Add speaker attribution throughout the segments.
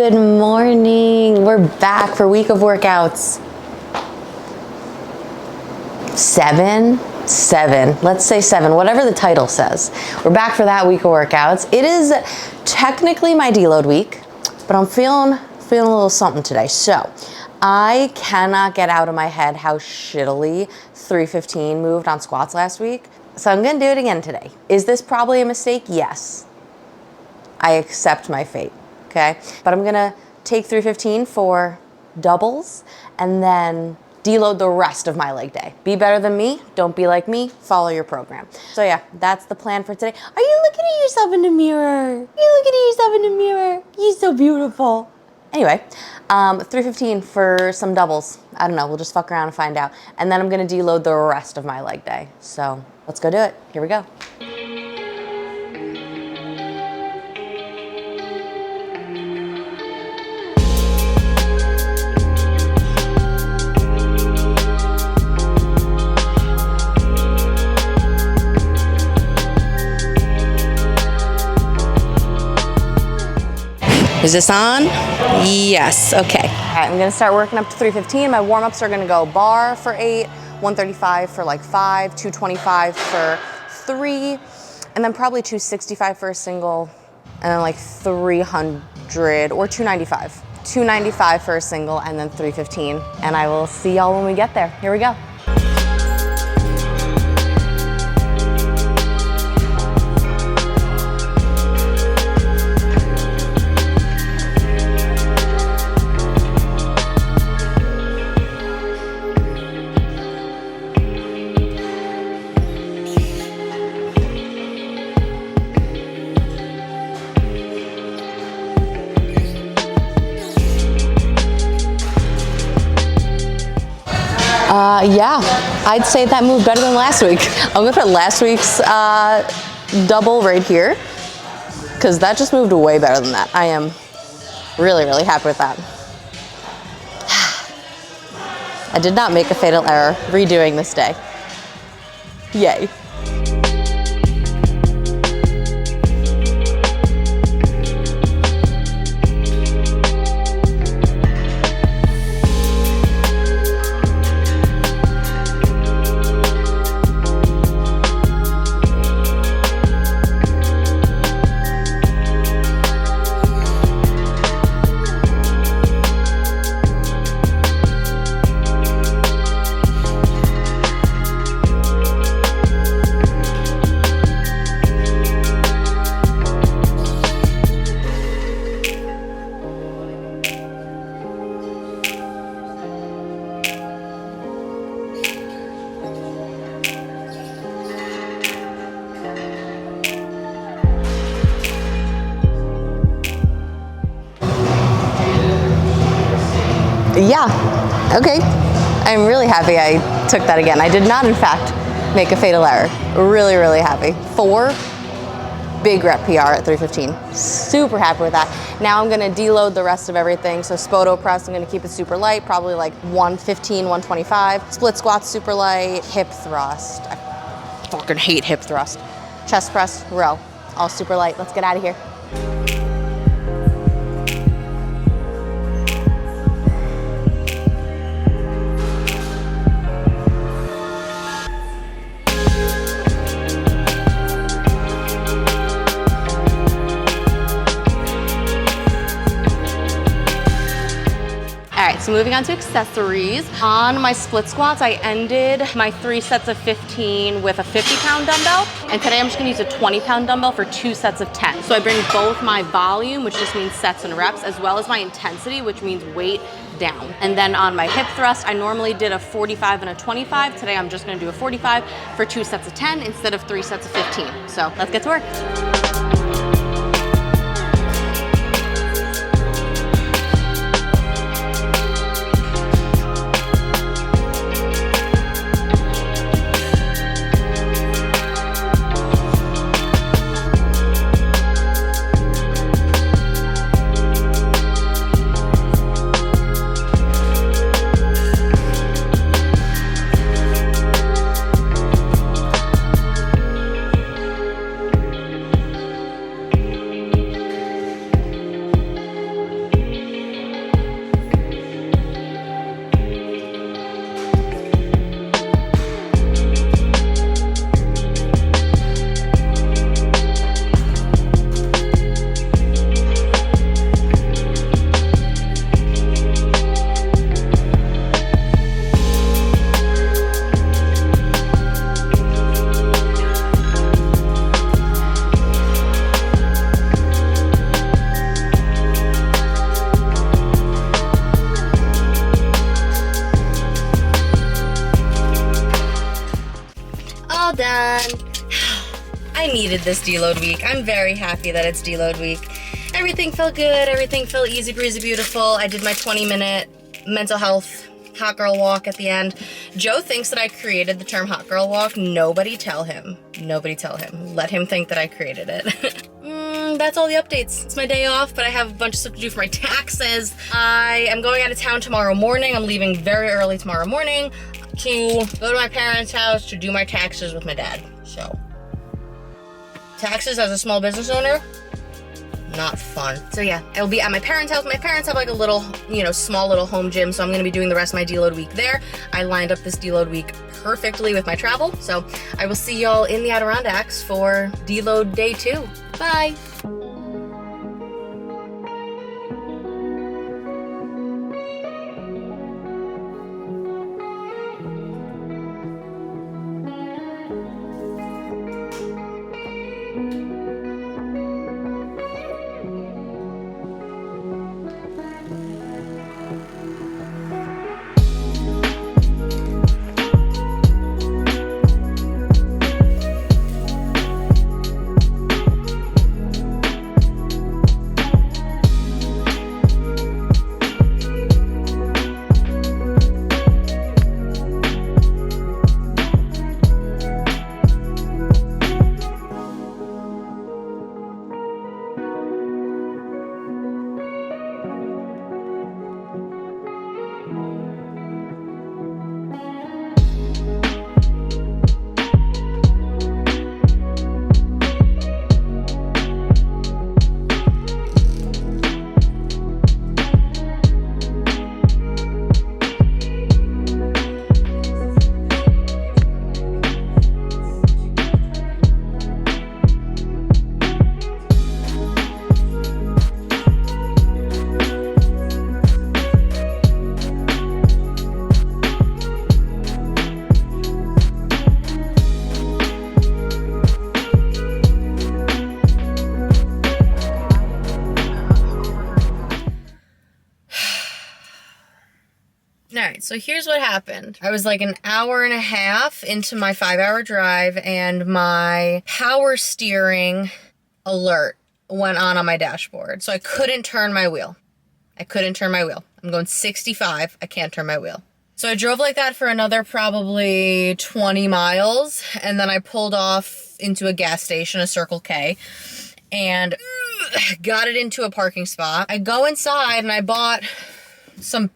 Speaker 1: Good morning. We're back for week of workouts. Seven. Let's say 7, whatever the title says. We're back for that week of workouts. It is technically my deload week, but I'm feeling a little something today. So I cannot get out of my head how shittily 315 moved on squats last week. So I'm gonna do it again today. Is this probably a mistake? Yes. I accept my fate, okay? But I'm gonna take 315 for doubles and then deload the rest of my leg day. Be better than me, don't be like me, follow your program. So yeah, that's the plan for today. Are you looking at yourself in the mirror? You're so beautiful. Anyway, 315 for some doubles. I don't know, we'll just fuck around and find out. And then I'm gonna deload the rest of my leg day. So let's go do it, here we go. Is this on? Yes, okay. All right, I'm gonna start working up to 315. My warm-ups are gonna go bar for 8, 135 for like 5, 225 for 3, and then probably 265 for a single, and then like 300 or 295. 295 for a single, and then 315. And I will see y'all when we get there. Here we go. Yeah, I'd say that moved better than last week. I'm gonna put last week's double right here, because that just moved way better than that. I am really, really happy with that. I did not make a fatal error redoing this day. Yay. Yeah, okay. I'm really happy I took that again. I did not, in fact, make a fatal error. Really, really happy. 4, big rep PR at 315. Super happy with that. Now I'm gonna deload the rest of everything. So Spoto press, I'm gonna keep it super light, probably like 115, 125. Split squats, super light. Hip thrust, I fucking hate hip thrust. Chest press, row, all super light. Let's get out of here. So moving on to accessories. On my split squats, I ended my 3 sets of 15 with a 50-pound dumbbell. And today I'm just gonna use a 20-pound dumbbell for 2 sets of 10. So I bring both my volume, which just means sets and reps, as well as my intensity, which means weight, down. And then on my hip thrust, I normally did a 45 and a 25. Today I'm just gonna do a 45 for 2 sets of 10 instead of 3 sets of 15. So let's get to work. all done. I needed this deload week. I'm very happy that it's deload week. Everything felt good. Everything felt easy breezy beautiful. I did my 20-minute mental health hot girl walk at the end. Joe thinks that I created the term hot girl walk. Nobody tell him. Nobody tell him. Let him think that I created it. That's all the updates. It's my day off, but I have a bunch of stuff to do for my taxes. I am going out of town tomorrow morning. I'm leaving very early tomorrow morning to go to my parents' house to do my taxes with my dad. So, taxes as a small business owner, not fun. So yeah, I will be at my parents' house. My parents have like a little, small little home gym, so I'm gonna be doing the rest of my deload week there. I lined up this deload week perfectly with my travel, so I will see y'all in the Adirondacks for deload day 2. Bye. Alright, so here's what happened. I was like an hour and a half into my 5-hour drive and my power steering alert went on my dashboard. So I couldn't turn my wheel. I'm going 65. I can't turn my wheel. So I drove like that for another probably 20 miles. And then I pulled off into a gas station, a Circle K, and got it into a parking spot. I go inside and I bought some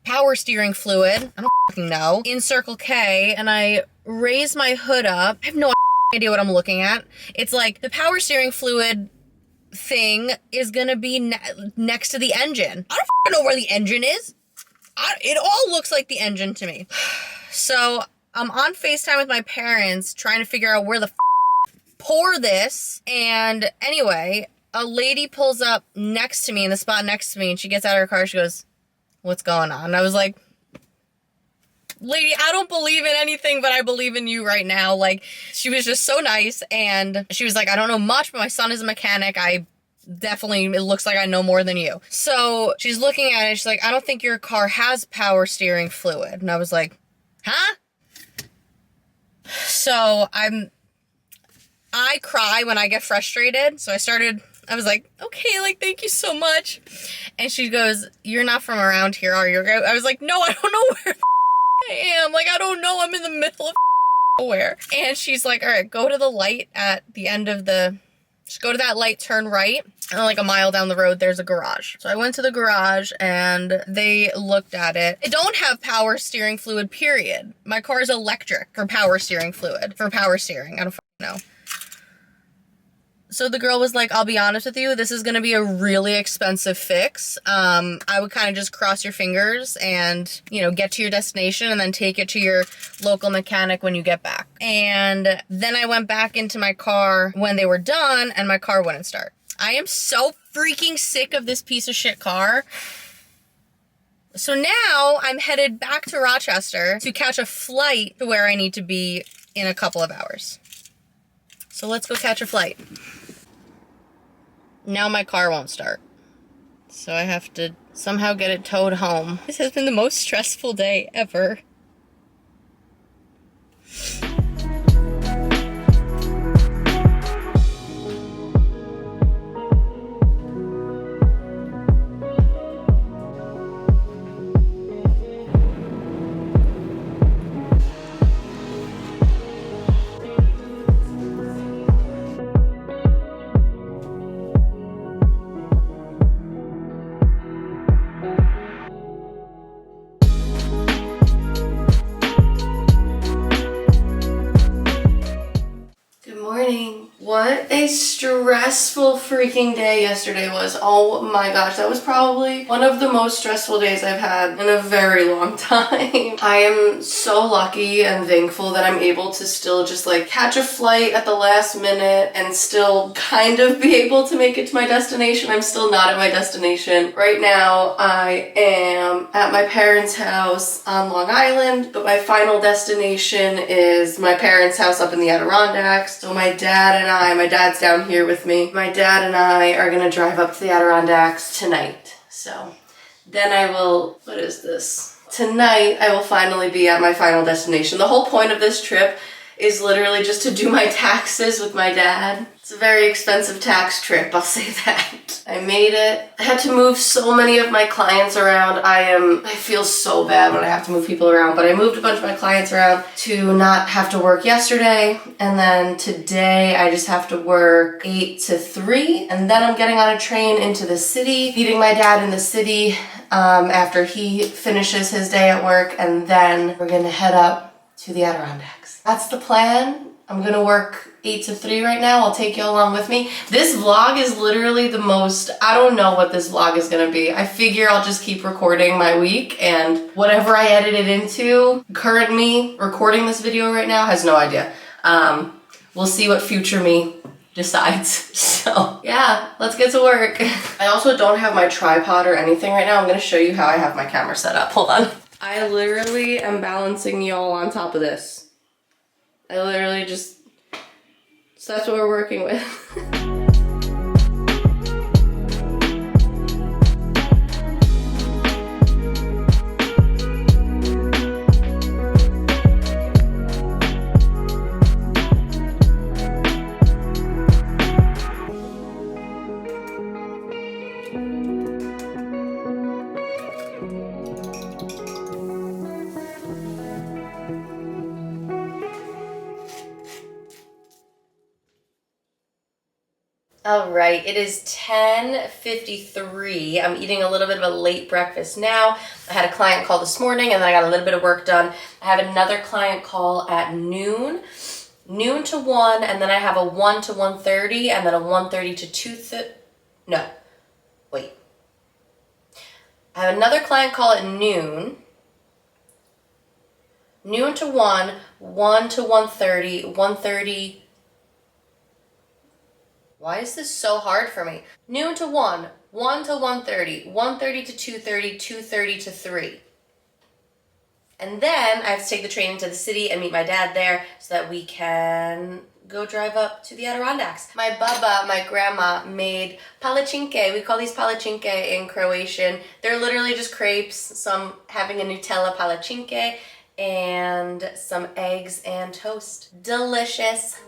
Speaker 1: power steering fluid, I don't fucking know, in Circle K, and I raise my hood up. I have no idea what I'm looking at. It's like the power steering fluid thing is gonna be next to the engine. I don't fucking know where the engine is. It all looks like the engine to me. So I'm on FaceTime with my parents trying to figure out where the pour this, and anyway, a lady pulls up next to me in the spot next to me, and she gets out of her car, she goes, "What's going on?" And I was like, "Lady, I don't believe in anything, but I believe in you right now." Like, she was just so nice, and she was like, "I don't know much, but my son is a mechanic. It looks like I know more than you." So she's looking at it, she's like, "I don't think your car has power steering fluid." And I was like, "Huh?" So I cry when I get frustrated. So I was like, "Okay, like, thank you so much." And she goes, "You're not from around here, are you?" I was like, "No, I don't know where I am. Like, I don't know. I'm in the middle of nowhere." And she's like, "All right, go to the light at the end of just go to that light, turn right. And like a mile down the road, there's a garage." So I went to the garage and they looked at it. It don't have power steering fluid, period. My car is electric for power steering fluid, for power steering. I don't know. So the girl was like, "I'll be honest with you, this is going to be a really expensive fix. I would kind of just cross your fingers and, get to your destination and then take it to your local mechanic when you get back." And then I went back into my car when they were done and my car wouldn't start. I am so freaking sick of this piece of shit car. So now I'm headed back to Rochester to catch a flight to where I need to be in a couple of hours. So let's go catch a flight. Now my car won't start. So I have to somehow get it towed home. This has been the most stressful day ever.
Speaker 2: What a stressful freaking day yesterday was. Oh my gosh, that was probably one of the most stressful days I've had in a very long time. I am so lucky and thankful that I'm able to still just like catch a flight at the last minute and still kind of be able to make it to my destination. I'm still not at my destination. Right now, I am at my parents' house on Long Island, but my final destination is my parents' house up in the Adirondacks. So my dad's down here with me. My dad and I are gonna drive up to the Adirondacks tonight. So then I will, what is this? Tonight, I will finally be at my final destination. The whole point of this trip is literally just to do my taxes with my dad. It's a very expensive tax trip, I'll say that. I made it. I had to move so many of my clients around. I feel so bad when I have to move people around, but I moved a bunch of my clients around to not have to work yesterday, and then today I just have to work 8 to 3, and then I'm getting on a train into the city, meeting my dad in the city after he finishes his day at work, and then we're gonna head up to the Adirondacks. That's the plan. I'm gonna work 8 to 3 right now. I'll take you along with me. This vlog is literally the most, I don't know what this vlog is gonna be. I figure I'll just keep recording my week, and whatever I edit it into, current me recording this video right now has no idea. We'll see what future me decides. So yeah, let's get to work. I also don't have my tripod or anything right now. I'm gonna show you how I have my camera set up. Hold on. I literally am balancing y'all on top of this. I literally just, so that's what we're working with. All right, it is 10:53. I'm eating a little bit of a late breakfast now. I had a client call this morning and then I got a little bit of work done. I have another client call at noon to 1, and then I have a 1 to 1:30, and then a 1:30 to 2:30. No, wait. I have another client call at noon to 1, 1 to 1:30, 1:30. Why is this so hard for me? Noon to 1, 1 to 1:30, 1:30 to 2:30, 2:30 to 3. And then I have to take the train into the city and meet my dad there so that we can go drive up to the Adirondacks. My baba, my grandma, made palacinke. We call these palacinke in Croatian. They're literally just crepes. So I'm having a Nutella palacinke and some eggs and toast. Delicious.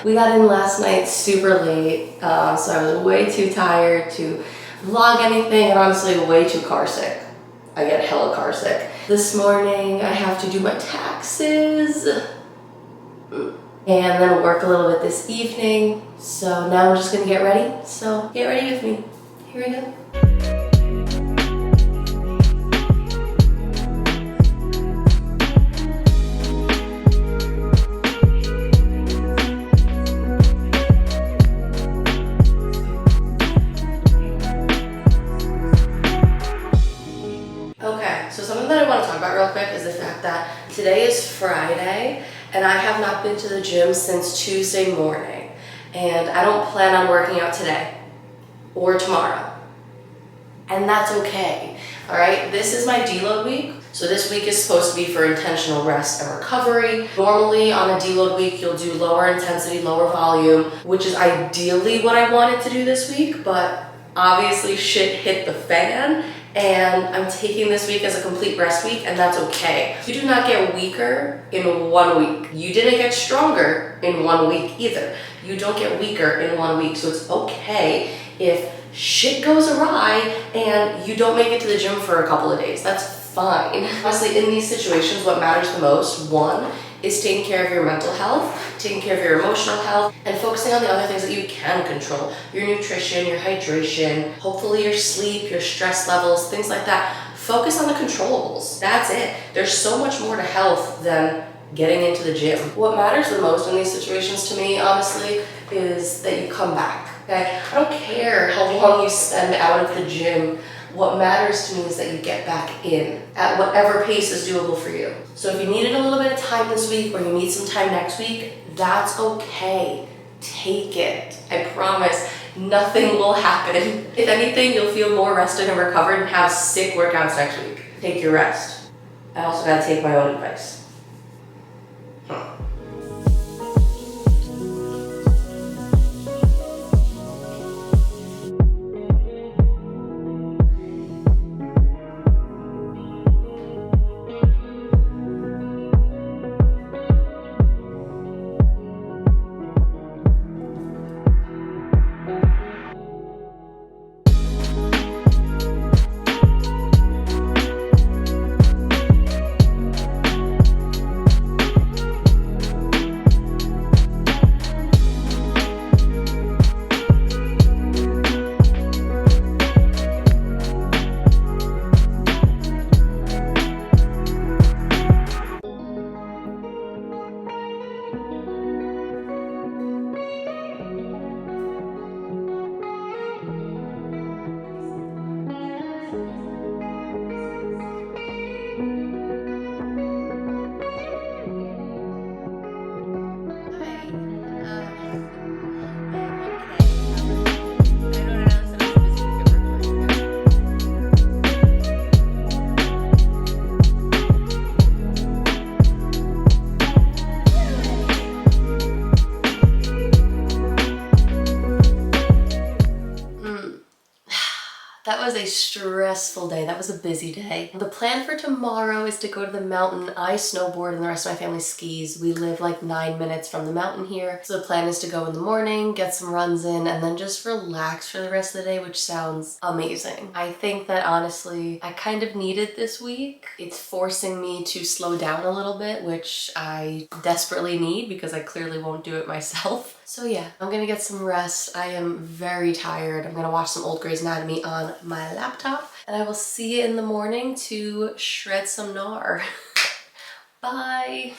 Speaker 2: We got in last night super late, so I was way too tired to vlog anything, and honestly way too car sick. I get hella car sick. This morning I have to do my taxes and then work a little bit this evening. So now I'm just gonna get ready. So get ready with me. Here we go. so something that I want to talk about real quick is the fact that today is Friday and I have not been to the gym since Tuesday morning. And I don't plan on working out today or tomorrow. And that's okay, all right? This is my deload week. So this week is supposed to be for intentional rest and recovery. Normally on a deload week, you'll do lower intensity, lower volume, which is ideally what I wanted to do this week, but obviously shit hit the fan and I'm taking this week as a complete rest week, and that's okay. You do not get weaker in 1 week. You didn't get stronger in 1 week either. You don't get weaker in 1 week, so it's okay if shit goes awry and you don't make it to the gym for a couple of days. That's fine. Honestly, in these situations, what matters the most, one, is taking care of your mental health, taking care of your emotional health, and focusing on the other things that you can control. Your nutrition, your hydration, hopefully your sleep, your stress levels, things like that. Focus on the controllables. That's it. There's so much more to health than getting into the gym. What matters the most in these situations to me, honestly, is that you come back, okay? I don't care how long you spend out of the gym. What matters to me is that you get back in at whatever pace is doable for you. So if you needed a little bit of time this week or you need some time next week, that's okay. Take it. I promise nothing will happen. If anything, you'll feel more rested and recovered and have sick workouts next week. Take your rest. I also gotta take my own advice. That was a stressful day. That was a busy day. The plan for tomorrow is to go to the mountain. I snowboard and the rest of my family skis. We live like 9 minutes from the mountain here. So the plan is to go in the morning, get some runs in, and then just relax for the rest of the day, which sounds amazing. I think that honestly, I kind of needed this week. It's forcing me to slow down a little bit, which I desperately need because I clearly won't do it myself. So yeah, I'm gonna get some rest. I am very tired. I'm gonna watch some old Grey's Anatomy on my laptop, and I will see you in the morning to shred some gnar. Bye.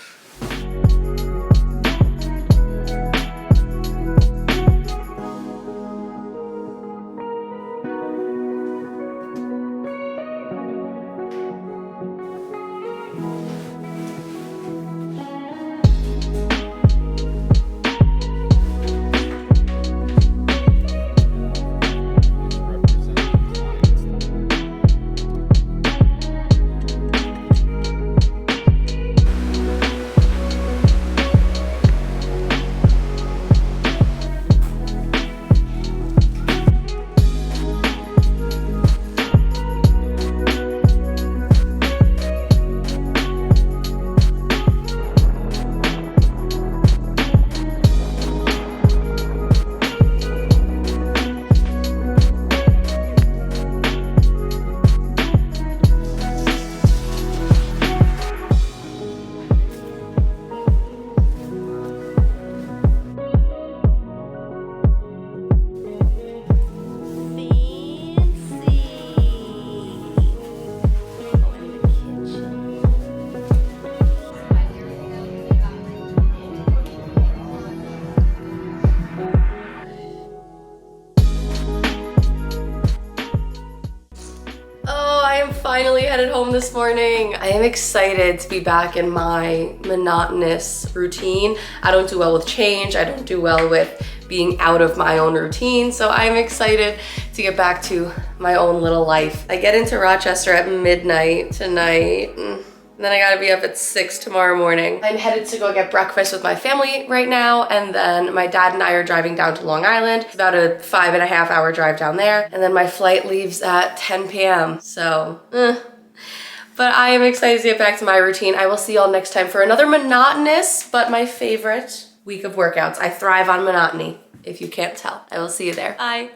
Speaker 2: headed home this morning. I am excited to be back in my monotonous routine. I don't do well with change. I don't do well with being out of my own routine. So I'm excited to get back to my own little life. I get into Rochester at midnight tonight. And then I gotta be up at 6 tomorrow morning. I'm headed to go get breakfast with my family right now, and then my dad and I are driving down to Long Island. It's about a 5.5 hour drive down there, and then my flight leaves at 10 p.m. So, But I am excited to get back to my routine. I will see y'all next time for another monotonous, but my favorite week of workouts. I thrive on monotony, if you can't tell. I will see you there. Bye.